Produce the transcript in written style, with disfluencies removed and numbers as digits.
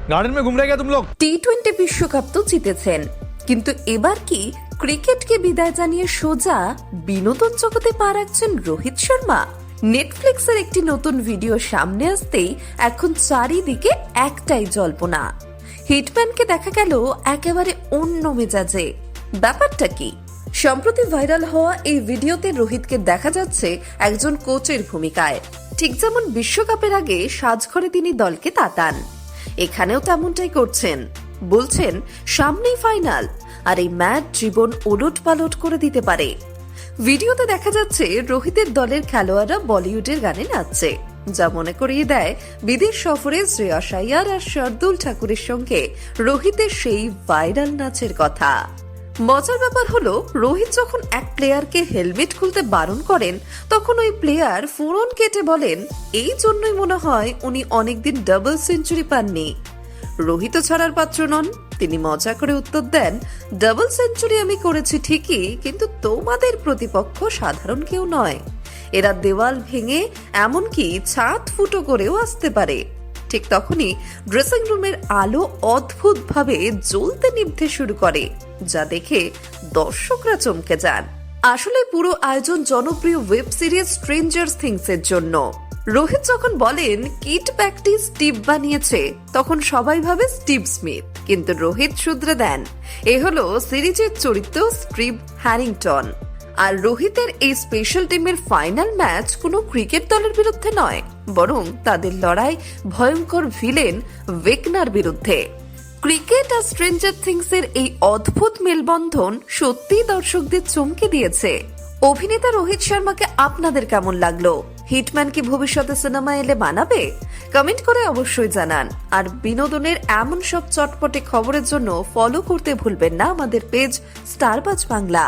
Garden में घूम रहे क्या तुम लोग? টি-20 বিশ্বকাপ তো জিতেছেন, কিন্তু এবার কি ক্রিকেটকে বিদায় জানিয়ে সোজা বিনোদন জগতে পা রাখছেন রোহিত শর্মা? নেটফ্লিক্সের একটি নতুন ভিডিও সামনে আসতেই এখন চারিদিকে একটাই জল্পনা। হিটম্যানকে দেখা গেল একেবারে অন্য মেজাজে। ব্যাপারটা কি? সম্প্রতি ভাইরাল হওয়া এই ভিডিওতে রোহিতকে দেখা যাচ্ছে একজন কোচের ভূমিকায়, ঠিক যেমন বিশ্বকাপের আগে সাজঘরে তিনি দলকে তাতান। এখানেও তেমনটাই করছেন। বলছেন সামনেই ফাইনাল, আর এই ম্যাচ জীবন ওলট পালট করে দিতে পারে। ভিডিওতে দেখা যাচ্ছে রোহিতের দলের খেলোয়াড়রা বলিউডের গানে নাচছে, যা মনে করিয়ে দেয় বিদেশ সফরে শ্রেয়স আইয়ার আর শার্দুল ঠাকুরের সঙ্গে রোহিতের সেই ভাইরাল নাচের কথা। মজার ব্যাপার হলো, রোহিত যখন এক প্লেয়ারকে হেলমেট খুলতে বারণ করেন, তখন ওই প্লেয়ার ফোন কেটে বলেন এই জন্যই মনে হয় উনি অনেকদিন ডাবল সেঞ্চুরি পাননি। রোহিত ছাড়ার পাত্র নন। তিনি মজা করে উত্তর দেন, ডাবল সেঞ্চুরি আমি করেছি ঠিকই, কিন্তু তোমাদের প্রতিপক্ষ সাধারণ কেউ নয়। এরা দেওয়াল ভেঙে এমনকি ছাদ ফুটো করেও আসতে পারে। ঠিক তখনই ড্রেসিং রুমের আলো অদ্ভুতভাবে জ্বলতে নিভতে শুরু করে, যা দেখে দর্শকরা চমকে যান। আসলে পুরো আয়োজন জনপ্রিয় ওয়েব সিরিজ স্ট্রেঞ্জার থিংস এর জন্য। রোহিত যখন বলেন কিট ব্যাগটি স্টিভ বানিয়েছে, তখন সবাই ভাবে স্টিভ স্মিথ, কিন্তু রোহিত শুধরে দেন এ হলো সিরিজের চরিত্র স্টিভ হ্যারিংটন। আর রোহিতের এই স্পেশাল টিমের ফাইনাল ম্যাচ কোনো ক্রিকেট দলের বিরুদ্ধে নয়, বরং তাদের লড়াই ভয়ঙ্কর ভিলেন ওয়েগনার বিরুদ্ধে। ক্রিকেট আর স্ট্রেঞ্জার থিংস এর এই অদ্ভুত মেলবন্ধন সত্যি দর্শকদের চমকে দিয়েছে। অভিনেতা রোহিত শর্মাকে আপনাদের কেমন লাগলো? হিটম্যান কি ভবিষ্যতে সিনেমা এলে বানাবে? কমেন্ট করে অবশ্যই জানান। আর বিনোদনের এমন সব চটপটে খবরের জন্য ফলো করতে ভুলবেন না আমাদের পেজ স্টারবাজ বাংলা।